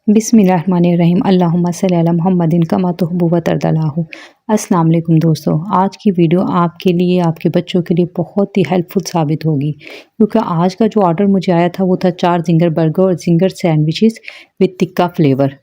बिस्मिल्लाहिर्रहमानिर्रहीम अल्लाहुम्मा सल्ली अला मुहम्मदिन कमा तुहब्बु व तर्दल्लाहु। अस्सलाम वालेकुम दोस्तों, आज की वीडियो आपके लिए, आपके बच्चों के लिए बहुत ही हेल्पफुल साबित होगी, क्योंकि आज का जो ऑर्डर मुझे आया था वो था 4 ज़िंगर बर्गर और Zinger sandwiches with tikka flavour.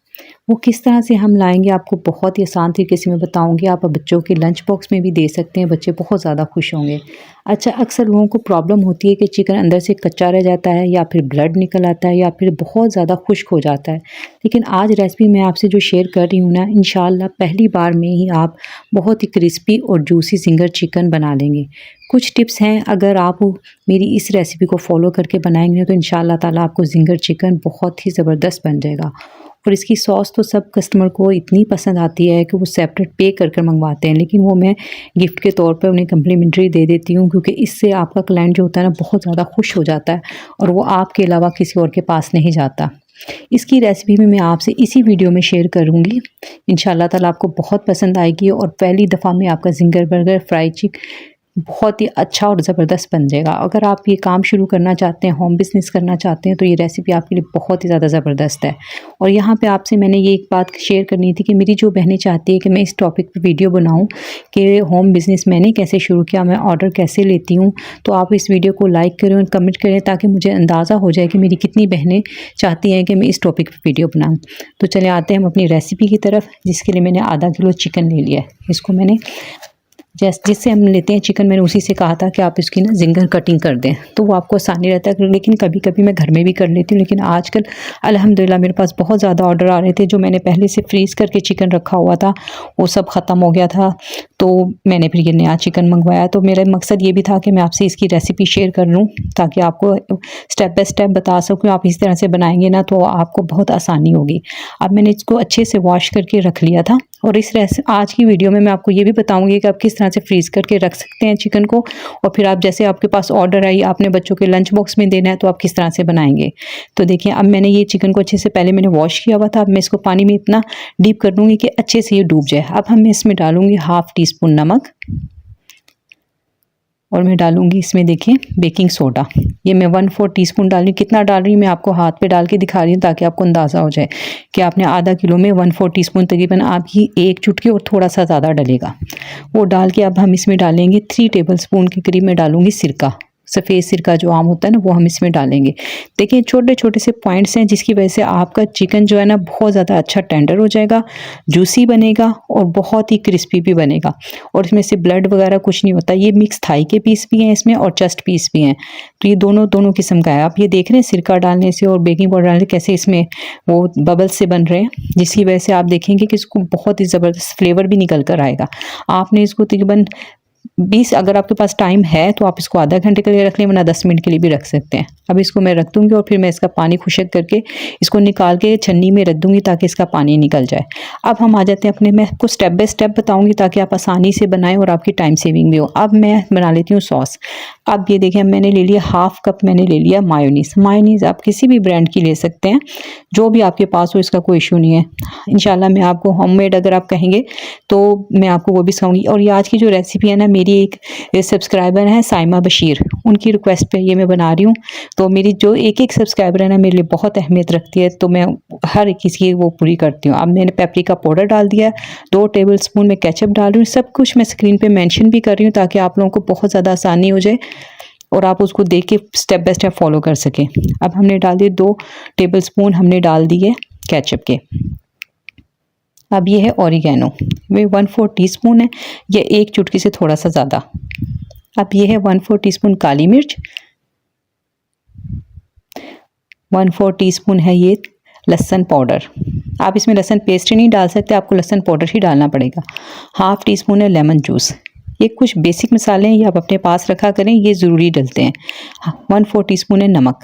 वो किस तरह से हम लाएंगे आपको बहुत ही आसान तरीके से मैं बताऊंगी। आप बच्चों के लंच बॉक्स में भी दे सकते हैं, बच्चे बहुत ज़्यादा खुश होंगे। अच्छा, अक्सर लोगों को प्रॉब्लम होती है कि चिकन अंदर से कच्चा रह जाता है, या फिर ब्लड निकल आता है, या फिर बहुत ज़्यादा खुश्क हो जाता है। लेकिन आज रेसिपी मैं आपसे जो शेयर कर रही हूँ ना, इंशाल्लाह पहली बार में ही आप बहुत ही क्रिस्पी और जूसी ज़िंगर चिकन बना लेंगे। कुछ टिप्स हैं, अगर आप मेरी इस रेसिपी को फॉलो करके बनाएंगे तो इंशाल्लाह ताला आपको ज़िंगर चिकन बहुत ही ज़बरदस्त बन जाएगा। और इसकी सॉस तो सब कस्टमर को इतनी पसंद आती है कि वो सेपरेट पे कर कर मंगवाते हैं, लेकिन वो मैं गिफ्ट के तौर पर उन्हें कम्प्लीमेंट्री दे देती हूँ, क्योंकि इससे आपका क्लाइंट जो होता है ना बहुत ज़्यादा खुश हो जाता है और वो आपके अलावा किसी और के पास नहीं जाता। इसकी रेसिपी भी मैं आपसे इसी वीडियो में शेयर करूँगी। इंशाल्लाह ताला आपको बहुत पसंद आएगी और पहली दफ़ा में आपका ज़िंगर बर्गर फ्राई बहुत ही अच्छा और ज़बरदस्त बन जाएगा। अगर आप ये काम शुरू करना चाहते हैं, होम बिज़नेस करना चाहते हैं, तो ये रेसिपी आपके लिए बहुत ही ज़्यादा ज़बरदस्त है। और यहाँ पे आपसे मैंने ये एक बात शेयर करनी थी कि मेरी जो बहनें चाहती है कि मैं इस टॉपिक पे वीडियो बनाऊँ कि होम बिज़नेस मैंने कैसे शुरू किया, मैं ऑर्डर कैसे लेती हूँ, तो आप इस वीडियो को लाइक करें और कमेंट करें, ताकि मुझे अंदाज़ा हो जाए कि मेरी कितनी बहनें चाहती हैं कि मैं इस टॉपिक पर वीडियो बनाऊँ। तो चले आते हैं हम अपनी रेसिपी की तरफ, जिसके लिए मैंने आधा किलो चिकन ले लिया है। इसको मैंने जिससे हम लेते हैं चिकन, मैंने उसी से कहा था कि आप इसकी ना ज़िंगर कटिंग कर दें, तो वो आपको आसानी रहता है। लेकिन कभी कभी मैं घर में भी कर लेती हूँ, लेकिन आजकल अल्हम्दुलिल्लाह मेरे पास बहुत ज़्यादा ऑर्डर आ रहे थे। जो मैंने पहले से फ्रीज़ करके चिकन रखा हुआ था वो सब ख़त्म हो गया था, तो मैंने फिर ये नया चिकन मंगवाया। तो मेरा मकसद ये भी था कि मैं आपसे इसकी रेसिपी शेयर कर लूँ, ताकि आपको स्टेप बाय स्टेप बता सकूँ। आप इस तरह से बनाएंगे ना तो आपको बहुत आसानी होगी। अब मैंने इसको अच्छे से वॉश करके रख लिया था, और आज की वीडियो में मैं आपको ये भी बताऊंगी कि आप किस तरह से फ्रीज़ करके रख सकते हैं चिकन को, और फिर आप जैसे आपके पास ऑर्डर आई, आपने बच्चों के लंच बॉक्स में देना है, तो आप किस तरह से बनाएंगे। तो देखिए, अब मैंने ये चिकन को अच्छे से पहले मैंने वॉश किया हुआ था। अब मैं इसको पानी में इतना डीप कर दूँगी कि अच्छे से ये डूब जाए। अब मैं इसमें डालूँगी हाफ़ टी स्पून नमक, और मैं डालूंगी इसमें देखिए बेकिंग सोडा। ये मैं 1/4 टीस्पून डाल रही हूँ। कितना डाल रही हूँ मैं आपको हाथ पे डाल के दिखा रही हूँ, ताकि आपको अंदाज़ा हो जाए कि आपने आधा किलो में 1/4 टीस्पून तकरीबन आपकी एक चुटकी और थोड़ा सा ज़्यादा डलेगा। वो डाल के अब हम इसमें डालेंगे 3 टेबलस्पून के करीब मैं डालूंगी सिरका। सफ़ेद सिरका जो आम होता है ना, वो हम इसमें डालेंगे। देखिए, छोटे छोटे से पॉइंट्स हैं जिसकी वजह से आपका चिकन जो है ना बहुत ज़्यादा अच्छा टेंडर हो जाएगा, जूसी बनेगा और बहुत ही क्रिस्पी भी बनेगा। और इसमें से ब्लड वगैरह कुछ नहीं होता। ये मिक्स थाई के पीस भी हैं इसमें और चेस्ट पीस भी हैं, तो ये दोनों किस्म का है। आप ये देख रहे हैं सिरका डालने से और बेकिंग पाउडर डालने से कैसे इसमें वो बबल्स से बन रहे हैं, जिसकी वजह से आप देखेंगे कि इसको बहुत ही ज़बरदस्त फ्लेवर भी निकल कर आएगा। आपने इसको तकरीबन 20, अगर आपके पास टाइम है तो आप इसको आधा घंटे के लिए रख लें, वरना 10 मिनट के लिए भी रख सकते हैं। अब इसको मैं रख दूंगी और फिर मैं इसका पानी खुशक करके इसको निकाल के छन्नी में रख दूंगी, ताकि इसका पानी निकल जाए। अब हम आ जाते हैं अपने, मैं आपको स्टेप बाय स्टेप बताऊंगी ताकि आप आसानी से बनाएं और आपकी टाइम सेविंग भी हो। अब मैं बना लेती हूँ सॉस। अब ये देखिए, मैंने ले लिया हाफ़ कप, मैंने ले लिया मायोनीज़। मायोनीज़ आप किसी भी ब्रांड की ले सकते हैं, जो भी आपके पास हो, इसका कोई इशू नहीं है। इंशाल्लाह मैं आपको होममेड अगर आप कहेंगे तो मैं आपको वो भी सिखाऊंगी। और ये आज की जो रेसिपी है ना, मेरी एक सब्सक्राइबर है साइमा बशीर, उनकी रिक्वेस्ट पे ये मैं बना रही हूँ। तो मेरी जो एक सब्सक्राइबर है ना, मेरे लिए बहुत अहमियत रखती है, तो मैं हर किसी की वो पूरी करती हूँ। अब मैंने पेपरिका पाउडर डाल दिया, 2 टेबलस्पून मैं केचप डाल रही हूँ। सब कुछ मैं स्क्रीन पे मेंशन भी कर रही हूँ, ताकि आप लोगों को बहुत ज़्यादा आसानी हो जाए और आप उसको देख के स्टेप बाय स्टेप फॉलो कर सकें। अब हमने डाल दिए 2 टेबलस्पून हमने डाल दिए केचप के। अब ये है ऑरिगेनो, ये 1/4 टीस्पून है, ये एक चुटकी से थोड़ा सा ज़्यादा। अब ये है 1/4 टीस्पून काली मिर्च, 1/4 टीस्पून है ये लहसुन पाउडर। आप इसमें लहसुन पेस्ट नहीं डाल सकते, आपको लहसुन पाउडर ही डालना पड़ेगा। हाफ़ टीस्पून है लेमन जूस। ये कुछ बेसिक मसाले हैं, ये आप अपने पास रखा करें, ये ज़रूरी डलते हैं। 1/4 टीस्पून है नमक।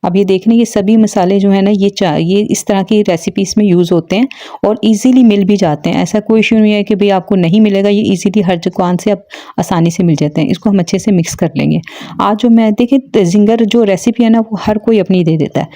अब ये देखने, ये सभी मसाले जो है ना, ये इस तरह की रेसिपीज़ में यूज़ होते हैं और इजीली मिल भी जाते हैं। ऐसा कोई इशू नहीं है कि भाई आपको नहीं मिलेगा, ये इजीली हर दुकान से आप आसानी से मिल जाते हैं। इसको हम अच्छे से मिक्स कर लेंगे। आज जो मैं देखिए ज़िंगर जो रेसिपी है ना, वो हर कोई अपनी दे देता है।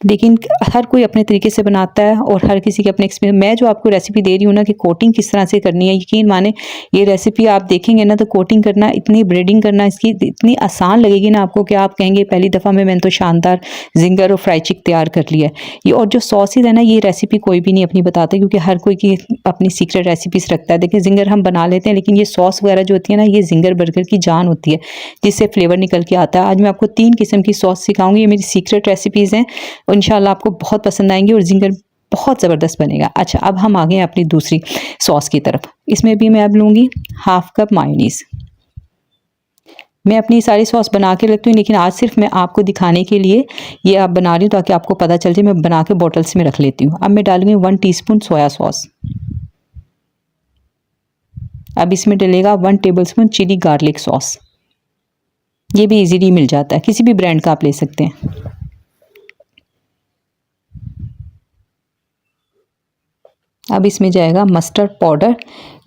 लेकिन हर कोई अपने तरीके से बनाता है और हर किसी के अपने एक्सपीरियंस। मैं जो आपको रेसिपी दे रही हूँ ना कि कोटिंग किस तरह से करनी है, यकीन माने ये रेसिपी आप देखेंगे ना तो कोटिंग करना, इतनी ब्रेडिंग करना इसकी इतनी आसान लगेगी ना आपको कि आप कहेंगे पहली दफ़ा में मैंने तो शानदार जिंगर और फ्राई चिक तैयार कर लिया है। ये और जो सॉसेज है ना, ये रेसिपी कोई भी नहीं अपनी बताता, क्योंकि हर कोई की अपनी सीक्रेट रेसिपीज रखता है। देखिए जिंगर हम बना लेते हैं, लेकिन ये सॉस वगैरह जो होती है ना, ये जिंगर बर्गर की जान होती है, जिससे फ्लेवर निकल के आता है। आज मैं आपको 3 किस्म की सॉस सिखाऊंगी, ये मेरी सीक्रेट रेसिपीज़ हैं, इंशाल्लाह आपको बहुत पसंद आएंगी और जिंगर बहुत ज़बरदस्त बनेगा। अच्छा, अब हम आ गए अपनी दूसरी सॉस की तरफ। इसमें भी मैं अब लूँगी हाफ कप मायोनीज़। मैं अपनी सारी सॉस बना के रखती हूँ, लेकिन आज सिर्फ मैं आपको दिखाने के लिए ये आप बना रही हूँ ताकि आपको पता चल जाए। मैं बना के बॉटल्स में रख लेती हूँ। अब मैं डालूंगी 1 टीस्पून सोया सॉस। अब इसमें डलेगा 1 टेबलस्पून चिली गार्लिक सॉस। ये भी इजीली मिल जाता है, किसी भी ब्रांड का आप ले सकते हैं। अब इसमें जाएगा मस्टर्ड पाउडर।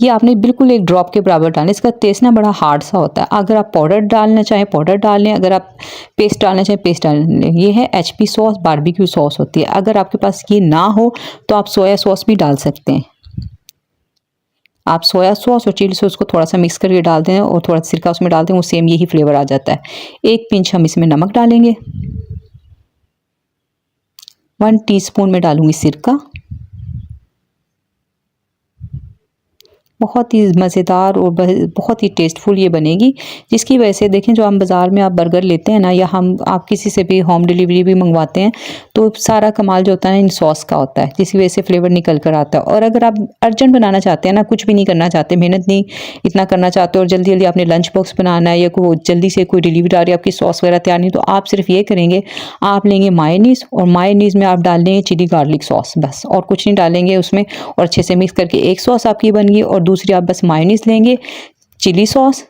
ये आपने बिल्कुल 1 ड्रॉप के बराबर डालना है। इसका टेस्ट ना बड़ा हार्ड सा होता है। अगर आप पाउडर डालना चाहें पाउडर डाल लें, अगर आप पेस्ट डालना चाहें पेस्ट डाल लें। ये है एचपी सॉस, बारबेक्यू सॉस होती है। अगर आपके पास ये ना हो तो आप सोया सॉस भी डाल सकते हैं। आप सोया सॉस और चिली सॉस को थोड़ा सा मिक्स करके डाल दें और थोड़ा सिरका उसमें डाल दें, वो सेम यही फ्लेवर आ जाता है। 1 पिंच हम इसमें नमक डालेंगे। 1 टीस्पून में डालूंगी सिरका। बहुत ही मज़ेदार और बहुत ही टेस्टफुल ये बनेगी, जिसकी वजह से देखें जो हम बाज़ार में आप बर्गर लेते हैं ना, या आप किसी से भी होम डिलीवरी भी मंगवाते हैं, तो सारा कमाल जो होता है इन सॉस का होता है, जिसकी वजह से फ्लेवर निकल कर आता है। और अगर आप अर्जेंट बनाना चाहते हैं ना, कुछ भी नहीं करना चाहते, मेहनत नहीं इतना करना चाहते और जल्दी जल्दी आपने लंच बॉक्स बनाना है या कोई जल्दी से कोई डिलीवरी आ रही है, आपकी सॉस वगैरह तैयार नहीं, तो आप सिर्फ ये करेंगे, आप लेंगे मायोनीज़ और मायोनीज़ में आप डाल देंगे चिली गार्लिक सॉस, बस और कुछ नहीं डालेंगे उसमें। और अच्छे से मिक्स करके एक सॉस आपकी बन गई और दूसरी आप बस मायोनीज़ लेंगे, चिली सॉस,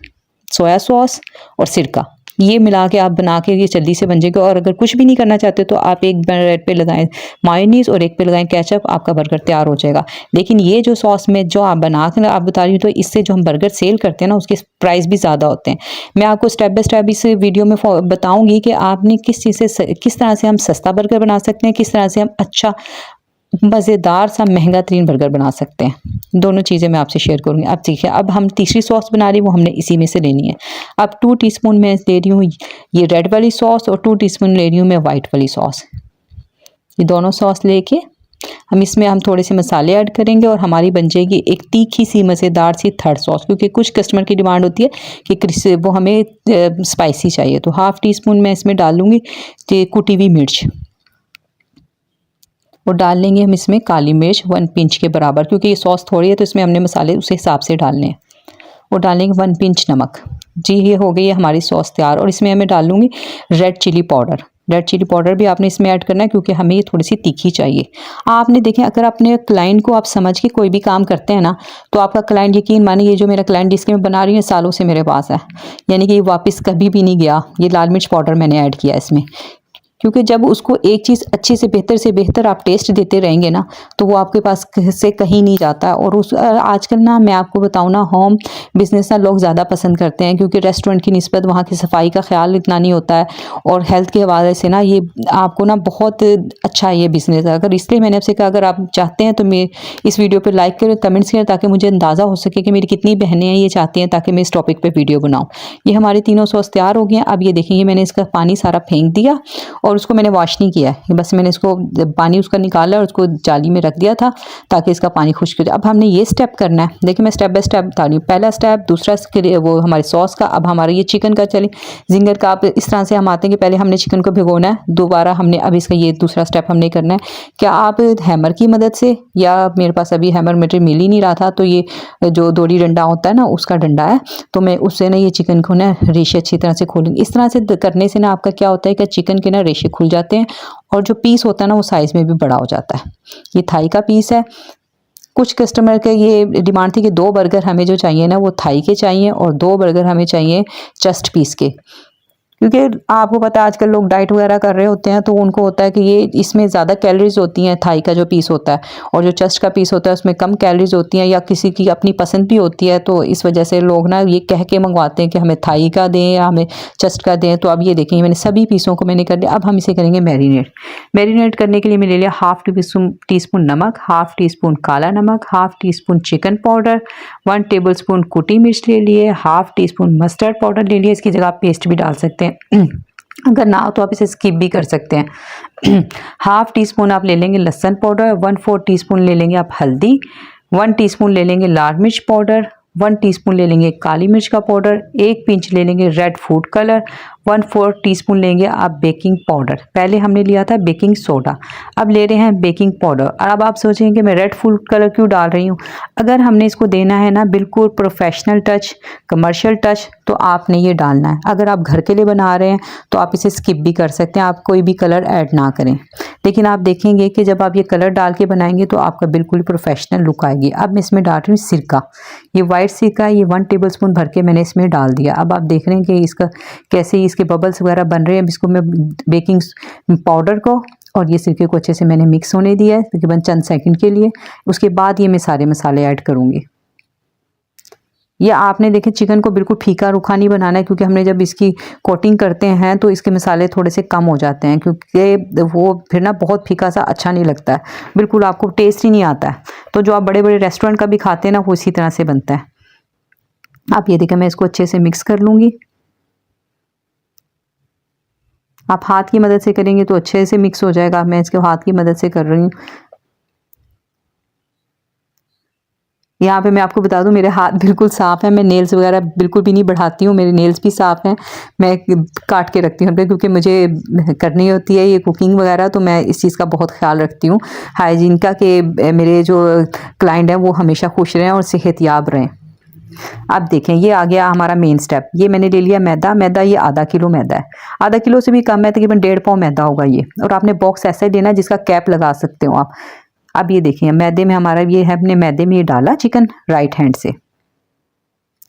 सोया सॉस और सिरका, ये मिला के आप बना के ये जल्दी से बन जाएगा। और अगर कुछ भी नहीं करना चाहते तो आप एक ब्रेड पे लगाएं मायोनीज़ और एक पे लगाएं केचप, आपका बर्गर तैयार हो जाएगा। लेकिन ये जो सॉस में जो आप बना के आप बता रही हूँ, तो इससे जो हम बर्गर सेल करते हैं ना, उसके प्राइस भी ज़्यादा होते हैं। मैं आपको स्टेप बाय स्टेप इस वीडियो में बताऊँगी कि आपने किस चीज़ से किस तरह से हम सस्ता बर्गर बना सकते हैं, किस तरह से हम अच्छा मज़ेदार सा महंगा तरीन बर्गर बना सकते हैं। दोनों चीज़ें मैं आपसे शेयर करूँगी। अब देखिए, अब हम तीसरी सॉस बना रही, वो हमने इसी में से लेनी है। अब 2 टीस्पून मैं ले रही हूँ ये रेड वाली सॉस और 2 टीस्पून ले रही हूँ मैं वाइट वाली सॉस। ये दोनों सॉस लेके हम थोड़े से मसाले ऐड करेंगे और हमारी बन जाएगी एक तीखी सी मज़ेदार सी थर्ड सॉस, क्योंकि कुछ कस्टमर की डिमांड होती है कि वो हमें स्पाइसी चाहिए। तो हाफ़ टी स्पून मैं इसमें डाल लूँगी कुटी हुई मिर्च और डाल लेंगे हम इसमें काली मिर्च 1 पिंच के बराबर, क्योंकि ये सॉस थोड़ी है तो इसमें हमने मसाले उस हिसाब से डालने हैं। और डालेंगे 1 पिंच नमक। जी, ये हो गई है हमारी सॉस तैयार। और इसमें मैं डाल लूँगी red chilli powder. Red chilli powder भी आपने इसमें ऐड करना है, क्योंकि हमें ये थोड़ी सी तीखी चाहिए। आपने देखें, अगर अपने क्लाइंट को आप समझ के कोई भी काम करते हैं ना, तो आपका क्लाइंट, यकीन मानिए, ये जो मेरा क्लाइंट जिसके मैं बना रही हूँ सालों से मेरे पास है, यानी कि ये वापस कभी भी नहीं गया। ये लाल मिर्च पाउडर मैंने ऐड किया इसमें, क्योंकि जब उसको एक चीज़ अच्छे से बेहतर आप टेस्ट देते रहेंगे ना, तो वो आपके पास से कहीं नहीं जाता। और आजकल ना मैं आपको बताऊँ ना, होम बिज़नेस ना लोग ज़्यादा पसंद करते हैं, क्योंकि रेस्टोरेंट की निस्बत वहाँ की सफाई का ख्याल इतना नहीं होता है। और हेल्थ के हवाले से ना ये आपको ना बहुत अच्छा ये बिज़नेस है। अगर इसलिए मैंने आपसे कहा, अगर आप चाहते हैं तो मैं इस वीडियो पर लाइक करें, कमेंट्स करें, ताकि मुझे अंदाज़ा हो सके कि मेरी कितनी बहनें हैं ये चाहती हैं ताकि मैं इस टॉपिक पर वीडियो बनाऊँ। ये हमारी तीनों सॉस तैयार हो गई हैं। अब ये देखेंगे, मैंने इसका पानी सारा फेंक दिया और उसको मैंने वॉश नहीं किया है, बस मैंने इसको पानी उसका निकाला और उसको जाली में रख दिया था ताकि इसका पानी खुश्क हो जाए। अब हमने ये स्टेप करना है। देखिए, मैं स्टेप बाय स्टेप बता रही हूँ। पहला स्टेप, दूसरा वो हमारी सॉस का। अब हमारा ये चिकन का चले जिंगर का। आप इस तरह से हम आते हैं कि पहले हमने चिकन को भिगोना है, दोबारा हमने अब इसका ये दूसरा स्टेप हमने करना है। क्या आप हैमर की मदद से, या मेरे पास अभी हैमर मटेरियल मिल ही नहीं रहा था, तो ये जो दोड़ी डंडा होता है ना, उसका डंडा है, तो मैं उससे ना ये चिकन को ना रेशे अच्छी तरह से खोलूँगी। इस तरह से करने से ना आपका क्या होता है कि चिकन के ना रेशे खुल जाते हैं और जो पीस होता है ना, वो साइज़ में भी बड़ा हो जाता है। ये थाई का पीस है। कुछ कस्टमर के ये डिमांड थी कि 2 बर्गर हमें जो चाहिए ना, वो थाई के चाहिए और 2 बर्गर हमें चाहिए चस्ट पीस के। क्योंकि आपको पता है आजकल लोग डाइट वगैरह कर रहे होते हैं, तो उनको होता है कि ये इसमें ज़्यादा कैलोरीज होती हैं थाई का जो पीस होता है, और जो चेस्ट का पीस होता है उसमें कम कैलोरीज होती हैं, या किसी की अपनी पसंद भी होती है। तो इस वजह से लोग ना ये कह के मंगवाते हैं कि हमें थाई का दें या हमें चेस्ट का दें। तो अब ये देखेंगे मैंने सभी पीसों को मैंने कर दिया। अब हम इसे करेंगे मैरिनेट। मैरिनेट करने के लिए मैंने लिया हाफ टी स्पून नमक, हाफ टी स्पून काला नमक, half tea spoon chicken powder, 1 table spoon कुटी मिर्च ले लिए, half tea spoon mustard powder ले लिए। इसकी जगह आप पेस्ट भी डाल सकते हैं अगर ना हो तो आप इसे स्किप भी कर सकते हैं। हाफ टी स्पून आप ले लेंगे लहसुन पाउडर, 1/4 टी स्पून ले लेंगे आप हल्दी, 1 टीस्पून ले लेंगे लाल मिर्च पाउडर, 1 टीस्पून ले लेंगे काली मिर्च का पाउडर, 1 पिंच ले लेंगे रेड फूड कलर, 1/4 टीस्पून लेंगे आप बेकिंग पाउडर। पहले हमने लिया था बेकिंग सोडा, अब ले रहे हैं बेकिंग पाउडर। और अब आप सोचेंगे कि मैं रेड फूड कलर क्यों डाल रही हूँ। अगर हमने इसको देना है ना बिल्कुल प्रोफेशनल टच, कमर्शियल टच, तो आपने ये डालना है। अगर आप घर के लिए बना रहे हैं तो आप इसे स्किप भी कर सकते हैं, आप कोई भी कलर ऐड ना करें। लेकिन आप देखेंगे कि जब आप ये कलर डाल के बनाएंगे तो आपका बिल्कुल प्रोफेशनल लुक आएगी। अब मैं इसमें डाल रही हूँ सिरका, ये वाइट सिरका, ये 1 टेबल स्पून भर के मैंने इसमें डाल दिया। अब आप देख रहे हैं कि इसका कैसे इसके बबल्स वगैरह बन रहे हैं। अब इसको मैं बेकिंग पाउडर को और ये सिरके को अच्छे से मैंने मिक्स होने दिया है तकरीबन चंद सेकंड के लिए। उसके बाद ये मैं सारे मसाले ऐड करूँगी। ये आपने देखे चिकन को बिल्कुल फीका रूखा नहीं बनाना है, क्योंकि हमने जब इसकी कोटिंग करते हैं तो इसके मसाले थोड़े से कम हो जाते हैं, क्योंकि वो फिर ना बहुत फीका सा अच्छा नहीं लगता है, बिल्कुल आपको टेस्ट ही नहीं आता है। तो जो आप बड़े बड़े रेस्टोरेंट का भी खाते हैं ना वो इसी तरह से बनता है। आप ये देखें मैं इसको अच्छे से मिक्स कर लूँगी। आप हाथ की मदद से करेंगे तो अच्छे से मिक्स हो जाएगा। मैं इसको हाथ की मदद से कर रही हूँ। यहाँ पे मैं आपको बता दूं मेरे हाथ बिल्कुल साफ़ है, मैं नेल्स वगैरह बिल्कुल भी नहीं बढ़ाती हूँ, मेरे नेल्स भी साफ़ हैं। मैं काट के रखती हूँ अपने, क्योंकि मुझे करनी होती है ये कुकिंग वगैरह, तो मैं इस चीज़ का बहुत ख्याल रखती हूँ हाइजीन का, कि मेरे जो क्लाइंट हैं वो हमेशा खुश रहें और सेहतयाब रहें। अब देखें ये आ गया हमारा मेन स्टेप। ये मैंने ले लिया मैदा। मैदा ये आधा किलो मैदा है, आधा किलो से भी कम है, तकरीबन 1.5 पाव मैदा होगा ये। और आपने बॉक्स ऐसा ही लेना है जिसका कैप लगा सकते हो आप। अब ये देखिए मैदे में हमारा ये है, अपने मैदे में ये डाला चिकन राइट हैंड से।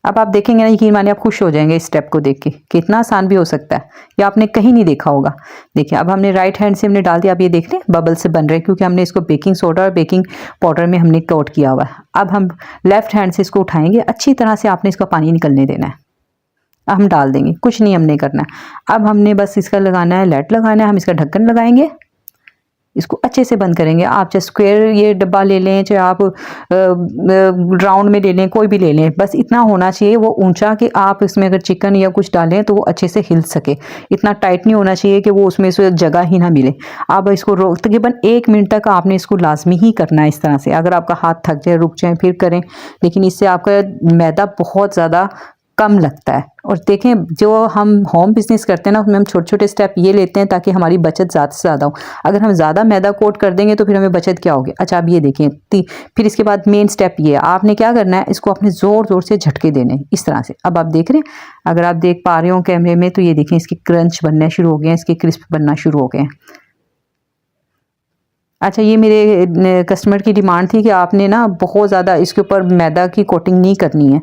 अब आप देखेंगे ना, यकीन मानिए आप खुश हो जाएंगे इस स्टेप को देख के, कितना आसान भी हो सकता है, या आपने कहीं नहीं देखा होगा। देखिए अब हमने राइट हैंड से हमने डाल दिया। अब ये देख लें बबल से बन रहे हैं, क्योंकि हमने इसको बेकिंग सोडा और बेकिंग पाउडर में हमने कोट किया हुआ है। अब हम लेफ्ट हैंड से इसको उठाएंगे, अच्छी तरह से आपने इसका पानी निकलने देना है। अब हम डाल देंगे, कुछ नहीं हमने करना है। अब हमने बस इसका लगाना है, लेट लगाना है। हम इसका ढक्कन लगाएंगे, इसको अच्छे से बंद करेंगे। आप चाहे स्क्वायर ये डब्बा ले लें, चाहे आप राउंड में ले लें, कोई भी ले लें, बस इतना होना चाहिए वो ऊंचा कि आप इसमें अगर चिकन या कुछ डालें तो वो अच्छे से हिल सके। इतना टाइट नहीं होना चाहिए कि वो उसमें से जगह ही ना मिले। आप इसको तकरीबन 1 मिनट तक आपने इसको लाजमी ही करना है इस तरह से। अगर आपका हाथ थक जाए, रुक जाए, फिर करें, लेकिन इससे आपका मैदा बहुत ज़्यादा कम लगता है। और देखें जो हम होम बिजनेस करते हैं ना, उसमें हम छोटे छोटे स्टेप ये लेते हैं ताकि हमारी बचत ज़्यादा से ज़्यादा हो। अगर हम ज़्यादा मैदा कोट कर देंगे तो फिर हमें बचत क्या होगी। अच्छा अब ये देखें, फिर इसके बाद मेन स्टेप ये है, आपने क्या करना है, इसको अपने ज़ोर ज़ोर से झटके देने इस तरह से। अब आप देख रहे हैं, अगर आप देख पा रहे हो कैमरे में, तो ये देखें इसके क्रंच बनने शुरू हो गए हैं, इसके क्रिस्प बनना शुरू हो गए हैं। अच्छा ये मेरे कस्टमर की डिमांड थी कि आपने ना बहुत ज़्यादा इसके ऊपर मैदा की कोटिंग नहीं करनी है।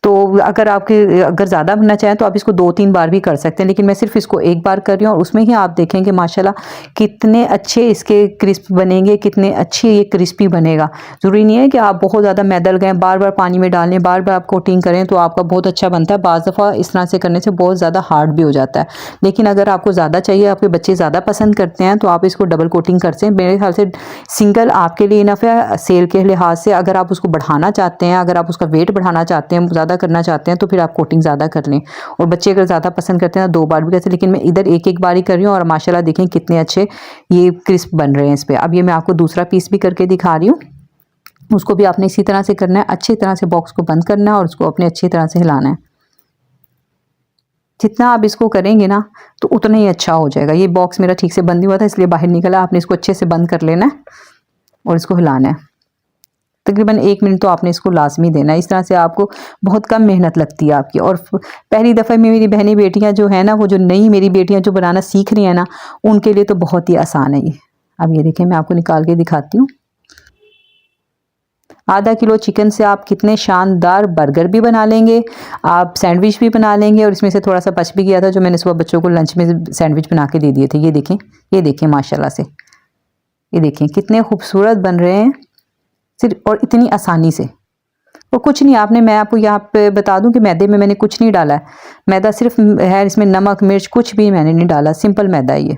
तो अगर ज़्यादा बनना चाहें तो आप इसको 2-3 बार भी कर सकते हैं, लेकिन मैं सिर्फ इसको 1 बार कर रही हूँ। और उसमें ही आप देखेंगे माशाल्लाह कितने अच्छे इसके क्रिस्प बनेंगे, कितने अच्छे ये क्रिस्पी बनेगा। ज़रूरी नहीं है कि आप बहुत ज़्यादा मैदा लगाएं, बार बार पानी में डालें, बार बार आप कोटिंग करें तो आपका बहुत अच्छा बनता है। बाज़ दफ़ा इस तरह से करने से बहुत ज़्यादा हार्ड भी हो जाता है। लेकिन अगर आपको ज़्यादा चाहिए, आपके बच्चे ज़्यादा पसंद करते हैं, तो आप इसको डबल कोटिंग करते हैं। मेरे ख्याल से सिंगल आपके लिए इनफ है सेल के लिहाज से। अगर आप उसको बढ़ाना चाहते हैं, अगर आप उसका वेट बढ़ाना चाहते हैं, ज़्यादा करना चाहते हैं, तो फिर आप कोटिंग ज़्यादा कर लें। और बच्चे अगर ज़्यादा पसंद करते हैं तो 2 बार भी करते हैं, लेकिन मैं इधर 1-1 बार ही कर रही हूँ। और माशाल्लाह देखें कितने अच्छे ये क्रिस्प बन रहे हैं इस पर। अब ये मैं आपको दूसरा पीस भी करके दिखा रही हूँ। उसको भी आपने इसी तरह से करना है, अच्छी तरह से बॉक्स को बंद करना है और उसको अपने अच्छी तरह से हिलाना है। जितना आप इसको करेंगे ना तो उतना ही अच्छा हो जाएगा। ये बॉक्स मेरा ठीक से बंद नहीं हुआ था इसलिए बाहर निकला। आपने इसको अच्छे से बंद कर लेना है और इसको हिलाना है। तकरीबन 1 मिनट तो आपने इसको लाजमी देना है। इस तरह से आपको बहुत कम मेहनत लगती है आपकी। और पहली दफ़ा में मेरी बहनी बेटियां जो है ना, वो जो नई मेरी बेटियां जो बनाना सीख रही हैं ना, उनके लिए तो बहुत ही आसान है ये। अब ये देखिए मैं आपको निकाल के दिखाती हूँ। आधा किलो चिकन से आप कितने शानदार बर्गर भी बना लेंगे, आप सैंडविच भी बना लेंगे। और इसमें से थोड़ा सा बच भी गया था जो मैंने सुबह बच्चों को लंच में सैंडविच बना के दे दिए थे। ये देखें माशाल्लाह से, ये देखें कितने खूबसूरत बन रहे हैं सिर्फ और इतनी आसानी से। और कुछ नहीं आपने, मैं आपको यहाँ पे बता दूं कि मैदे में मैंने कुछ नहीं डाला है, मैदा सिर्फ है, इसमें नमक मिर्च कुछ भी मैंने नहीं डाला, सिंपल मैदा है ये।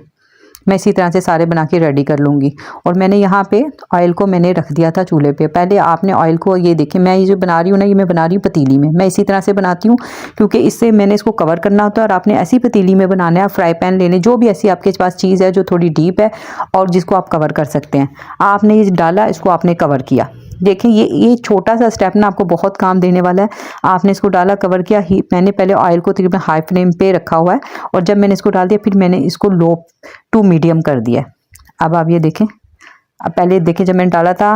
मैं इसी तरह से सारे बना के रेडी कर लूँगी। और मैंने यहाँ पे ऑयल को मैंने रख दिया था चूल्हे पे। पहले आपने ऑयल को, ये देखिए मैं ये जो बना रही हूँ ना, ये मैं बना रही हूँ पतीली में। मैं इसी तरह से बनाती हूँ क्योंकि इससे मैंने इसको कवर करना होता है। और आपने ऐसी पतीली में बनाना है, फ्राई पैन लेने, जो भी ऐसी आपके पास चीज़ है जो थोड़ी डीप है और जिसको आप कवर कर सकते हैं। आपने ये डाला, इसको आपने कवर किया। देखें ये छोटा सा स्टेप ना आपको बहुत काम देने वाला है। आपने इसको डाला, कवर किया ही। मैंने पहले ऑयल को तकरीबन हाई फ्लेम पे रखा हुआ है और जब मैंने इसको डाल दिया फिर मैंने इसको लो टू मीडियम कर दिया। अब आप ये देखें, अब पहले देखें जब मैंने डाला था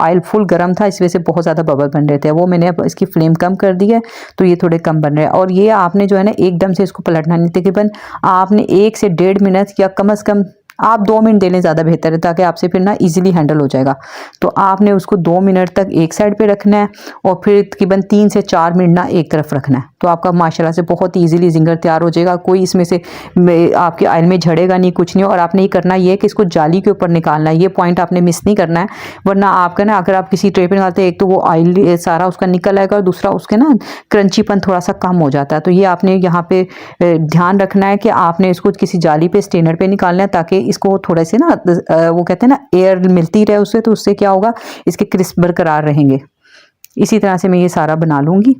ऑयल फुल गर्म था, इस वजह से बहुत ज़्यादा बबल बन रहे थे। वो मैंने अब इसकी फ्लेम कम कर दी है तो ये थोड़े कम बन रहे हैं। और ये आपने जो है ना एकदम से इसको पलटना नहीं, तकरीबन आपने 1 से 1.5 मिनट या कम से कम आप 2 मिनट दे लें, ज़्यादा बेहतर है, ताकि आपसे फिर ना इजीली हैंडल हो जाएगा। तो आपने उसको 2 मिनट तक एक साइड पे रखना है और फिर तकरीबन 3 से 4 मिनट ना एक तरफ रखना है। तो आपका माशाल्लाह से बहुत इजीली जिंगर तैयार हो जाएगा। कोई इसमें से आपके ऑयल में झड़ेगा नहीं, कुछ नहीं। और आपने ये करना ये है कि इसको जाली के ऊपर निकालना है, ये पॉइंट आपने मिस नहीं करना है। वरना आपका ना, अगर आप किसी ट्रे पे निकालते हैं, एक तो वो ऑयल सारा उसका निकल आएगा और दूसरा उसके ना क्रंचीपन थोड़ा सा कम हो जाता है। तो ये आपने यहाँ पे ध्यान रखना है कि आपने इसको किसी जाली पे, स्टेनर पे निकालना है, ताकि इसको थोड़े से ना वो कहते हैं ना एयर मिलती रहे उससे, तो उससे क्या होगा, इसके क्रिस्प बरकरार रहेंगे। इसी तरह से मैं ये सारा बना लूँगी।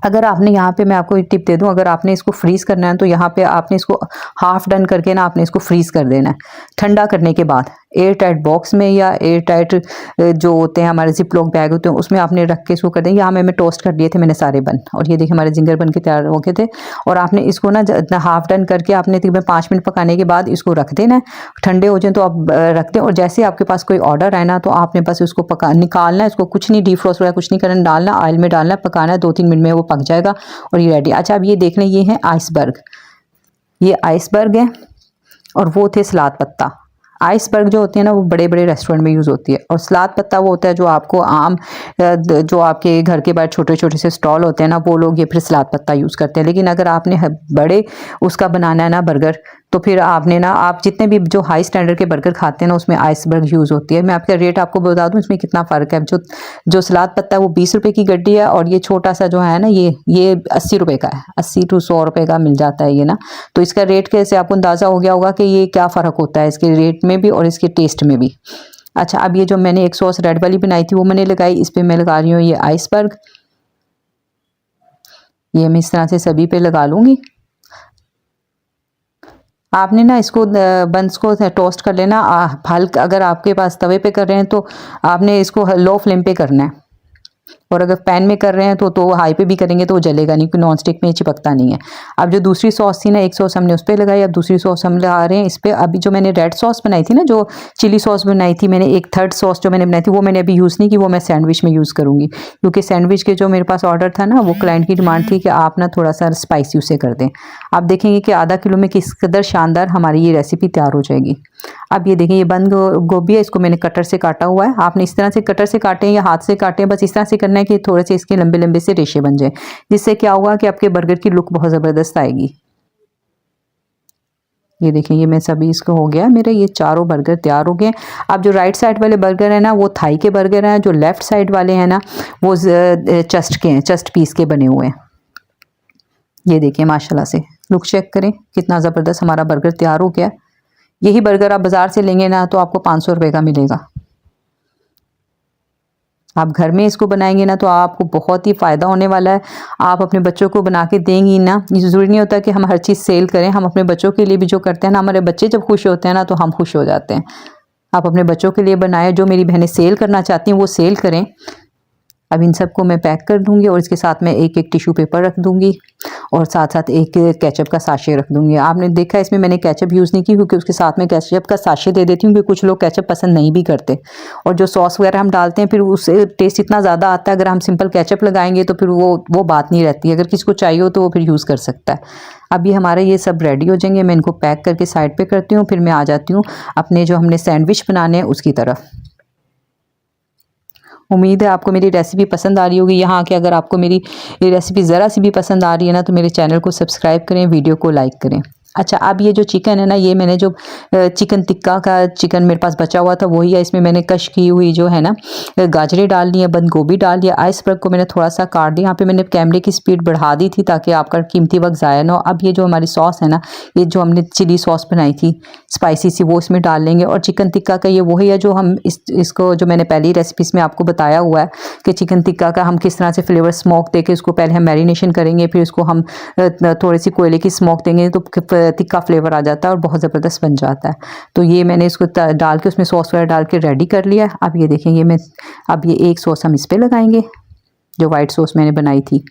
अगर आपने यहाँ पे, मैं आपको एक टिप दे दूँ, अगर आपने इसको फ्रीज़ करना है तो यहाँ पे आपने इसको हाफ डन करके ना आपने इसको फ्रीज़ कर देना है। ठंडा करने के बाद एयर टाइट बॉक्स में या एयर टाइट जो होते हैं हमारे जिपलॉक बैग होते हैं उसमें आपने रख के इसको कर दें। यहाँ मैं टोस्ट कर दिए थे मैंने सारे बन, और ये देखिए हमारे जिंगर बन के तैयार हो गए थे। और आपने इसको ना हाफ डन करके आपने तकरीबन 5 मिनट पकाने के बाद इसको रख देना है। ठंडे हो जाए तो आप रख दें। और जैसे आपके पास कोई ऑर्डर आए ना तो आपने बस उसको निकालना है, इसको कुछ नहीं डीफ्रोस्ट वगैरह कुछ नहीं करना, डालना ऑयल में, डालना, पकाना है, 2-3 मिनट में वो पक जाएगा और ये रेडी। अच्छा अब ये देख लें, ये है आइसबर्ग, ये आइसबर्ग है और वो थे सलाद पत्ता। आइसबर्ग जो होती है ना वो बड़े बड़े रेस्टोरेंट में यूज़ होती है, और सलाद पत्ता वो होता है जो आपको आम, जो आपके घर के बाहर छोटे छोटे से स्टॉल होते हैं ना, वो लोग ये फिर सलाद पत्ता यूज़ करते हैं। लेकिन अगर आपने बड़े उसका बनाना है ना बर्गर, तो फिर आपने ना, आप जितने भी जो हाई स्टैंडर्ड के बर्गर खाते हैं ना उसमें आइसबर्ग यूज़ होती है। मैं आपका रेट आपको बता दूं इसमें कितना फ़र्क है। जो सलाद पत्ता है वो 20 रुपये की गड्डी है, और ये छोटा सा जो है ना ये 80 रुपये का है, 80 to 100 रुपये का मिल जाता है ये ना। तो इसका रेट कैसे आपको अंदाज़ा हो गया होगा कि ये क्या फ़र्क होता है इसके रेट में भी और इसके टेस्ट में भी। अच्छा अब ये जो मैंने एक सॉस रेड वाली बनाई थी वो मैंने लगाई, इस पर मैं लगा रही हूँ ये आइसबर्ग। ये मैं इस तरह से सभी पे लगा लूँगी। आपने ना इसको बंस को टोस्ट कर लेना हल्का, अगर आपके पास तवे पे कर रहे हैं तो आपने इसको लो फ्लेम पे करना है, और अगर पैन में कर रहे हैं तो हाई पे भी करेंगे तो वो जलेगा नहीं, क्योंकि नॉन स्टिक में चिपकता नहीं है। अब जो दूसरी सॉस थी ना, एक सॉस हमने उस पर लगाई, अब दूसरी सॉस हम लगा रहे हैं इस पर। अभी जो मैंने रेड सॉस बनाई थी ना, जो चिली सॉस बनाई थी मैंने, एक थर्ड सॉस जो मैंने बनाई थी वो मैंने अभी यूज़ नहीं की, वो मैं सैंडविच में यूज़ करूँगी। क्योंकि सैंडविच के जो मेरे पास ऑर्डर था ना, वो क्लाइंट की डिमांड थी कि आप ना थोड़ा सा स्पाइसी उसे कर दें। आप देखेंगे कि आधा किलो में किस कदर शानदार हमारी ये रेसिपी तैयार हो जाएगी। अब ये देखिए ये बंद गोभी है, इसको मैंने कटर से काटा हुआ है। आपने इस तरह से कटर से काटें या हाथ से काटें, बस इस तरह से करना है कि थोड़े से इसके लंबे लंबे से रेशे बन जाए, जिससे क्या होगा कि आपके बर्गर की लुक बहुत ज़बरदस्त आएगी। ये देखें ये मैं सभी इसको हो गया, मेरे ये चारों बर्गर तैयार हो गए। अब जो राइट साइड वाले बर्गर है ना वो थाई के बर्गर हैं, जो लेफ्ट साइड वाले हैं ना वो चेस्ट के हैं, चेस्ट पीस के बने हुए हैं। ये देखिए माशाल्लाह से लुक चेक करें, कितना ज़बरदस्त हमारा बर्गर तैयार हो गया। यही बर्गर आप बाज़ार से लेंगे ना तो आपको 500 रुपये का मिलेगा। आप घर में इसको बनाएंगे ना तो आपको बहुत ही फ़ायदा होने वाला है। आप अपने बच्चों को बना के देंगी ना, ये ज़रूरी नहीं होता कि हम हर चीज़ सेल करें, हम अपने बच्चों के लिए भी जो करते हैं ना, हमारे बच्चे जब खुश होते हैं ना तो हम खुश हो जाते हैं। आप अपने बच्चों के लिए बनाएं, जो मेरी बहनें सेल करना चाहती हैं वो सेल करें। अब इन सबको मैं पैक कर दूंगी और इसके साथ में एक एक टिश्यू पेपर रख दूंगी और साथ साथ एक केचप का साशे रख दूंगी। आपने देखा इसमें मैंने केचप यूज़ नहीं की, क्योंकि उसके साथ में केचप का साशे दे देती हूँ, क्योंकि कुछ लोग केचप पसंद नहीं भी करते। और जो सॉस वगैरह हम डालते हैं फिर उससे टेस्ट इतना ज़्यादा आता है, अगर हम सिंपल केचप लगाएंगे तो फिर वो बात नहीं रहती। अगर किसी को चाहिए हो तो वो फिर यूज़ कर सकता है। अब ये हमारे ये सब रेडी हो जाएंगे, मैं इनको पैक करके साइड पर करती हूँ। फिर मैं आ जाती हूँ अपने जो हमने सैंडविच बनाने हैं उसकी तरफ। उम्मीद है आपको मेरी रेसिपी पसंद आ रही होगी। यहाँ आके अगर आपको मेरी ये रेसिपी ज़रा सी भी पसंद आ रही है ना, तो मेरे चैनल को सब्सक्राइब करें, वीडियो को लाइक करें। अच्छा, अब ये जो चिकन है ना, ये मैंने जो चिकन टिक्का का चिकन मेरे पास बचा हुआ था वही है। इसमें मैंने कश की हुई जो है ना गाजरें डाल ली है, बंद गोभी डाल दिया, आइसबर्ग को मैंने थोड़ा सा काट दिया। यहाँ पे मैंने कैमरे की स्पीड बढ़ा दी थी ताकि आपका कीमती वक्त ज़ाया ना हो। अब ये जो हमारी सॉस है ना, ये जो हमने चिली सॉस बनाई थी स्पाइसी सी, वो इसमें डाल लेंगे। और चिकन टिक्का का ये वही है जो हम इसको जो मैंने पहली रेसिपीज़ में आपको बताया हुआ है कि चिकन टिक्का का हम किस तरह से फ्लेवर स्मोक दे के उसको पहले हम मैरिनेशन करेंगे, फिर उसको हम थोड़ी सी कोयले की स्मोक देंगे तो तिक्का फ्लेवर आ जाता है और बहुत ज़बरदस्त बन जाता है। तो ये मैंने इसको डाल के उसमें सॉस वगैरह डाल के रेडी कर लिया। अब ये देखेंगे मैं, अब ये एक सॉस हम इस पर लगाएंगे जो वाइट सॉस मैंने बनाई थी।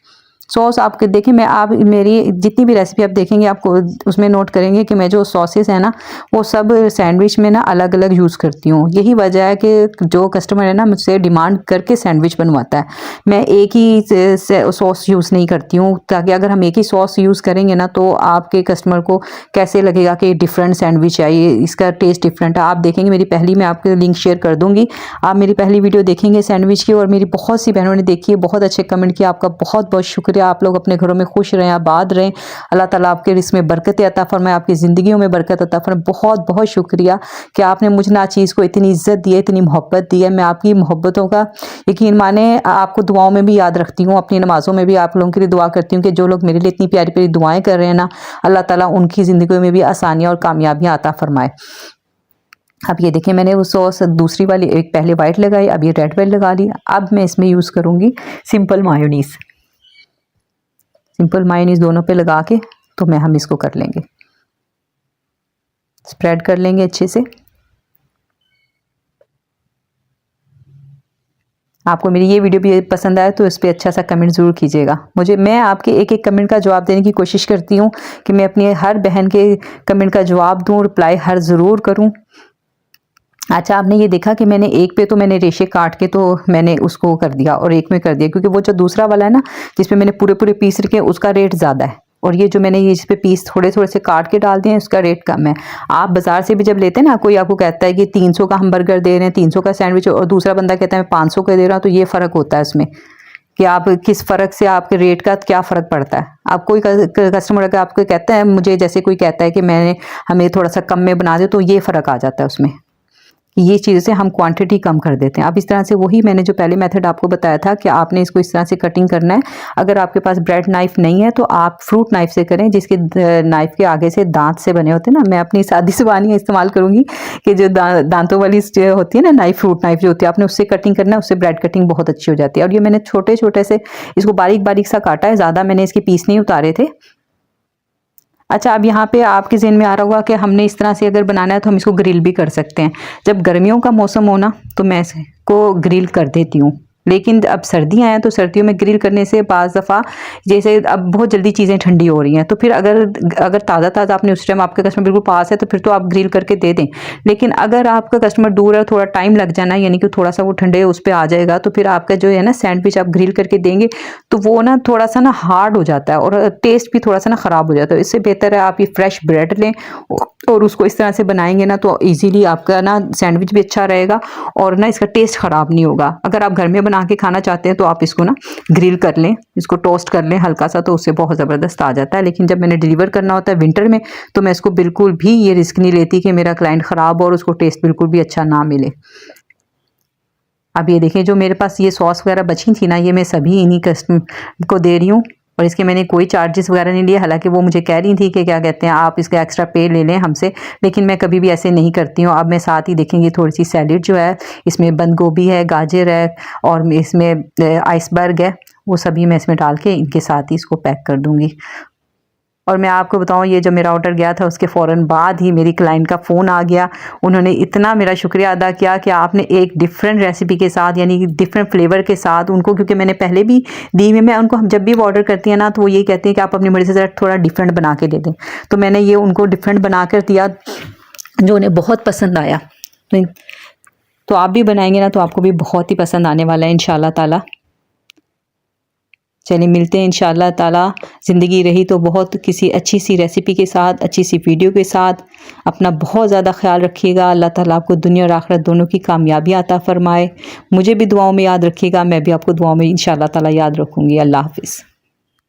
सॉस आपके देखें, मैं आप मेरी जितनी भी रेसिपी आप देखेंगे आपको उसमें नोट करेंगे कि मैं जो सॉसेस है ना वो सब सैंडविच में ना अलग अलग यूज़ करती हूँ। यही वजह है कि जो कस्टमर है ना मुझसे डिमांड करके सैंडविच बनवाता है। मैं एक ही सॉस यूज़ नहीं करती हूँ, ताकि अगर हम एक ही सॉस यूज़ करेंगे ना तो आपके कस्टमर को कैसे लगेगा कि डिफरेंट सैंडविच है, ये इसका टेस्ट डिफरेंट है। आप देखेंगे मेरी पहली, मैं आपके लिंक शेयर कर दूँगी, आप मेरी पहली वीडियो देखेंगे सैंडविच की, और मेरी बहुत सी बहनों ने देखी है, बहुत अच्छे कमेंट किया, आपका बहुत बहुत शुक्रिया। आप लोग अपने घरों में खुश रहें, आबाद रहें, अल्लाह ताला आपके रिस्क में बरकत अता फरमाए, आपकी ज़िंदगियों में बरकत अता फरमाए। बहुत बहुत शुक्रिया कि आपने मुझे ना चीज़ को इतनी इज्जत दी है, इतनी मोहब्बत दी है। मैं आपकी मोहब्बतों का यकीन माने आपको दुआओं में भी याद रखती हूँ, अपनी नमाज़ों में भी आप लोगों के लिए दुआ करती हूँ कि जो लोग मेरे लिए इतनी प्यारी प्यारी दुआएं कर रहे हैं ना, अल्लाह ताला उनकी ज़िंदगी में भी आसानियाँ और कामयाबियाँ अता फरमाए। अब ये देखिए मैंने वो सॉस दूसरी वाली एक पहले वाइट लगाई, अब ये रेड वाली लगा ली। अब मैं इसमें यूज़ करूँगी सिंपल मायोनीज़। सिंपल मायोनीज़ दोनों पे लगा के तो हम इसको कर लेंगे, स्प्रेड कर लेंगे अच्छे से। आपको मेरी ये वीडियो भी पसंद आए तो इस पर अच्छा सा कमेंट ज़रूर कीजिएगा मुझे। मैं आपके एक एक कमेंट का जवाब देने की कोशिश करती हूँ कि मैं अपनी हर बहन के कमेंट का जवाब दूँ, रिप्लाई हर ज़रूर करूँ। अच्छा, आपने ये देखा कि मैंने एक पे तो मैंने रेशे काट के तो मैंने उसको कर दिया और एक में कर दिया, क्योंकि वो जो दूसरा वाला है ना जिसमें मैंने पूरे पूरे पीस रखे उसका रेट ज़्यादा है, और ये जो मैंने ये इस पे पीस थोड़े थोड़े से काट के डाल दिए हैं उसका रेट कम है। आप बाजार से भी जब लेते हैं ना, कोई आपको कहता है कि 300 का हम बर्गर दे रहे हैं, 300 का सैंडविच, और दूसरा बंदा कहता है मैं 500 का दे रहा हूँ, तो ये फ़र्क होता है उसमें कि आप किस फ़र्क से आपके रेट का क्या फ़र्क पड़ता है। आप कोई कस्टमर अगर आपको कहता है, मुझे जैसे कोई कहता है कि मैंने हमें थोड़ा सा कम में बना दे, तो ये फ़र्क आ जाता है उसमें, ये चीज़ से हम क्वांटिटी कम कर देते हैं। अब इस तरह से वही मैंने जो पहले मेथड आपको बताया था कि आपने इसको इस तरह से कटिंग करना है। अगर आपके पास ब्रेड नाइफ नहीं है तो आप फ्रूट नाइफ से करें, जिसके नाइफ के आगे से दांत से बने होते हैं ना। मैं अपनी सादी ज़ुबानी इस्तेमाल करूँगी कि जो दांतों वाली जो होती है ना नाइफ, फ्रूट नाइफ जो होती है, आपने उससे कटिंग करना है, उससे ब्रेड कटिंग बहुत अच्छी हो जाती है। और ये मैंने छोटे छोटे से इसको बारीक बारीक सा काटा है, ज़्यादा मैंने इसके पीस नहीं उतारे थे। अच्छा, अब यहाँ पे आपके ज़हन में आ रहा होगा कि हमने इस तरह से अगर बनाना है तो हम इसको ग्रिल भी कर सकते हैं। जब गर्मियों का मौसम हो ना तो मैं इसको ग्रिल कर देती हूँ, लेकिन अब सर्दियाँ हैं तो सर्दियों में ग्रिल करने से बाज़ दफ़ा जैसे अब बहुत जल्दी चीज़ें ठंडी हो रही हैं, तो फिर अगर ताज़ा ताज़ा आपने उस टाइम आपका कस्टमर बिल्कुल पास है तो फिर तो आप ग्रिल करके दे दें। लेकिन अगर आपका कस्टमर दूर है, थोड़ा टाइम लग जाना, यानी कि थोड़ा सा वो ठंडे उस पर आ जाएगा, तो फिर आपका जो है ना सैंडविच आप ग्रिल करके देंगे तो वो ना थोड़ा सा ना हार्ड हो जाता है और टेस्ट भी थोड़ा सा ना ख़राब हो जाता है। इससे बेहतर है आप ये फ्रेश ब्रेड लें और उसको इस तरह से बनाएंगे ना तो ईजीली आपका ना सैंडविच भी अच्छा रहेगा और ना इसका टेस्ट ख़राब नहीं होगा। अगर आप घर में बना के खाना चाहते हैं तो आप इसको ना ग्रिल कर लें, इसको टोस्ट कर लें हल्का सा, तो उससे बहुत ज़बरदस्त आ जाता है। लेकिन जब मैंने डिलीवर करना होता है विंटर में तो मैं इसको बिल्कुल भी ये रिस्क नहीं लेती कि मेरा क्लाइंट ख़राब हो और उसको टेस्ट बिल्कुल भी अच्छा ना मिले। अब ये देखिए जो मेरे पास ये सॉस वगैरह बची थी ना, ये मैं सभी इन्हीं कस्टमर को दे रही हूँ और इसके मैंने कोई चार्जेस वगैरह नहीं लिए। हालांकि वो मुझे कह रही थी कि क्या कहते हैं आप इसका एक्स्ट्रा पे ले लें हमसे, लेकिन मैं कभी भी ऐसे नहीं करती हूँ। अब मैं साथ ही देखेंगे थोड़ी सी सैलेड जो है, इसमें बंद गोभी है, गाजर है और इसमें आइसबर्ग है, वो सभी मैं इसमें डाल के इनके साथ ही इसको पैक कर दूँगी। और मैं आपको बताऊं, ये जो मेरा ऑर्डर गया था उसके फ़ौरन बाद ही मेरी क्लाइंट का फ़ोन आ गया। उन्होंने इतना मेरा शुक्रिया अदा किया कि आपने एक डिफरेंट रेसिपी के साथ, यानी कि डिफरेंट फ्लेवर के साथ उनको, क्योंकि मैंने पहले भी दी हुई, मैं उनको हम जब भी वो ऑर्डर करती हैं ना तो वो यही कहते हैं कि आप अपनी मर्ज़ी से ज़रा थोड़ा डिफरेंट बना के दे दें। तो मैंने ये उनको डिफरेंट बना कर दिया जो उन्हें बहुत पसंद आया। तो आप भी बनाएंगे ना तो आपको भी बहुत ही पसंद आने वाला है इंशाल्लाह ताला। चलिए मिलते हैं इंशाअल्लाह ताला, ज़िंदगी रही तो बहुत किसी अच्छी सी रेसिपी के साथ, अच्छी सी वीडियो के साथ। अपना बहुत ज़्यादा ख्याल रखिएगा। अल्लाह ताला आपको दुनिया और आखिरत दोनों की कामयाबी अता फ़रमाए। मुझे भी दुआओं में याद रखिएगा, मैं भी आपको दुआओं में इंशाअल्लाह ताला याद रखूँगी। अल्लाह हाफ़िज़।